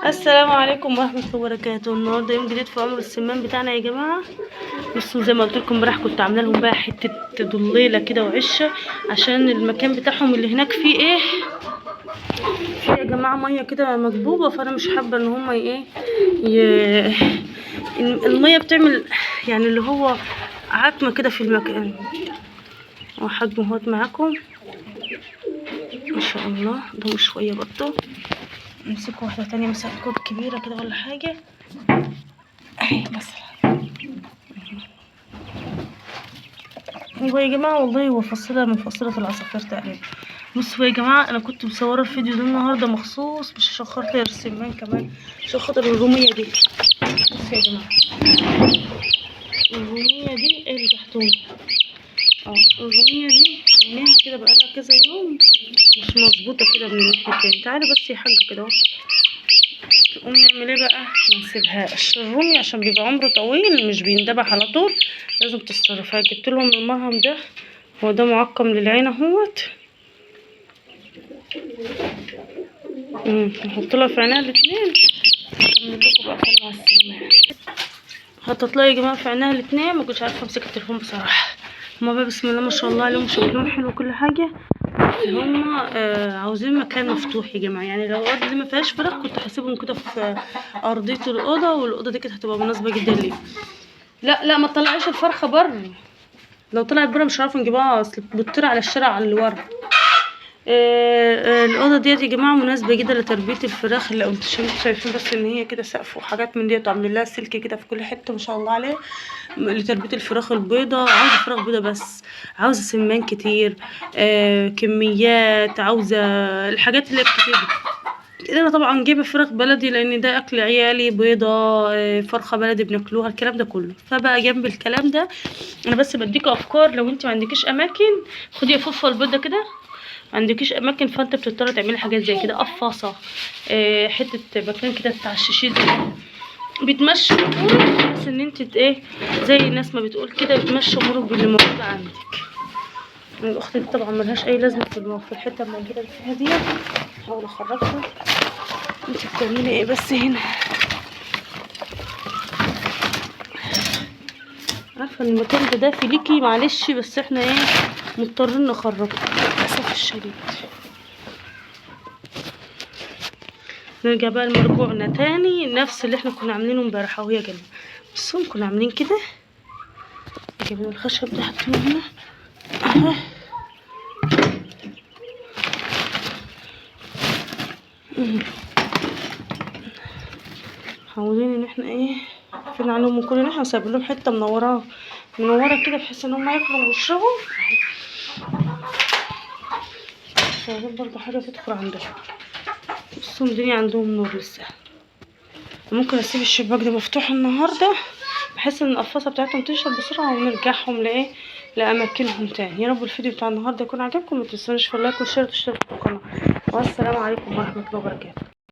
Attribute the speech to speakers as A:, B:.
A: السلام عليكم ورحمه الله وبركاته. النهارده يوم جديد في عمر السمان بتاعنا يا جماعه. بصوا زي ما قلت لكم امبارح كنت عامله لهم بقى حته ضليله كده وعشه، عشان المكان بتاعهم اللي هناك فيه ايه، فيه يا جماعه ميه كده مكبوبه، فانا مش حابه ان هم الميه بتعمل يعني اللي هو عتمه كده في المكان. وحجم اهوت معاكم ما شاء الله. ده شويه برضه نمسك واحده تانية مثلا كوب كبيره كده ولا حاجه اهي مثلا. هو يا جماعه والله هو فصيله من فصيله العصافير تقريبا. بصوا يا جماعه انا كنت مصوره الفيديو ده النهارده مخصوص مش عشان خاطر السمان، كمان عشان خاطر الروميه دي. بصوا يا جماعه الروميه دي ايه اللي تحتهم، الروميه دي عينيها كده بقالها كذا يوم مش مظبوطه كده من الناحيتين. تعالي بس يا حاجه كده اهو. نقوم نعمل ايه بقى؟ ما نسيبهاش الرومي عشان بيبقى عمره طويل مش بيندبح على طول، لازم تصرفها. جبت لهم المرهم ده، هو ده معقم للعين اهوت. نحط لها في عينها الاتنين. اكمل لكم بقى كلام على السمان. حطيت لها يا جماعه في عينها الاتنين، ما كنتش عارفه امسك التليفون بصراحه. هما بقى بسم الله ما شاء الله عليهم شكلهم حلو وكل حاجه، هما عاوزين مكان مفتوح يا جماعه. يعني لو الارض دي ما فيهاش فراخ كنت هسيبهم كده في ارضيه الاوضه، والاوضه دي كانت هتبقى مناسبه جدا ليهم. لا ما تطلعيش الفرخه بره، لو طلعت بره مش هنعرف نجيبها، اصل بتطير على الشارع اللي ورا. الاوضه ديت يا جماعه مناسبه جدا لتربيه الفراخ. اللي انتوا شايفين بس ان هي كده سقف وحاجات من ديت، وعاملين لها سلك كده في كل حته ما شاء الله عليه لتربيه الفراخ البيضه. عاوزه فراخ بيضه بس، عاوزه سمان كتير، كميات، عاوزه الحاجات اللي كتير. انا طبعا جايبه فراخ بلدي لان ده اكل عيالي، بيضه، فرخه بلدي بناكلوها الكلام ده كله. فبقى جنب الكلام ده انا بس بديك افكار. لو انت ما عندكيش اماكن خدي يا فوفه البيضه كده، ما عندكيش اماكن فانت بتضطري تعملي حاجات زي كده، قفاصه، حته مكان كده تتعششيه بتمشي امورك، بس ان انت ايه زي الناس ما بتقول كده بتمشي امورك باللي موجود عندك. الاخت دي طبعا ملهاش اي لازمه في الحته الموجوده اللي فيها دي. احاول اخرجها. انت بتعملي ايه بس هنا؟ عارفه ان المكان ده دافي ليكي معلش، بس احنا ايه مضطرين نخرجه للاسف الشديد. نرجع بقى لمرجوعنا تاني، نفس اللي احنا كنا عاملينه امبارح اهو يا جماعه. بصوا كنا عاملين كده، جبنا الخشب ده حطيناه هنا اهو. محاولين ان احنا ايه قافلين عليهم من كل ناحيه، وسايبين لهم حته منوره كده بحيث ان هم ياكلوا ويشربوا. شغالين برضه حاجه تدخل عندهم. بصوا الدنيا عندهم نور لسه. ممكن اسيب الشباك ده مفتوح النهارده بحيث ان القفاصه بتاعتهم تشرب بسرعه ونرجعهم لايه لاماكنهم تاني. يا رب الفيديو بتاع النهارده يكون عجبكم. ما تنسونيش في اللايك والشير وتشتركوا في القناه. والسلام عليكم ورحمه الله وبركاته.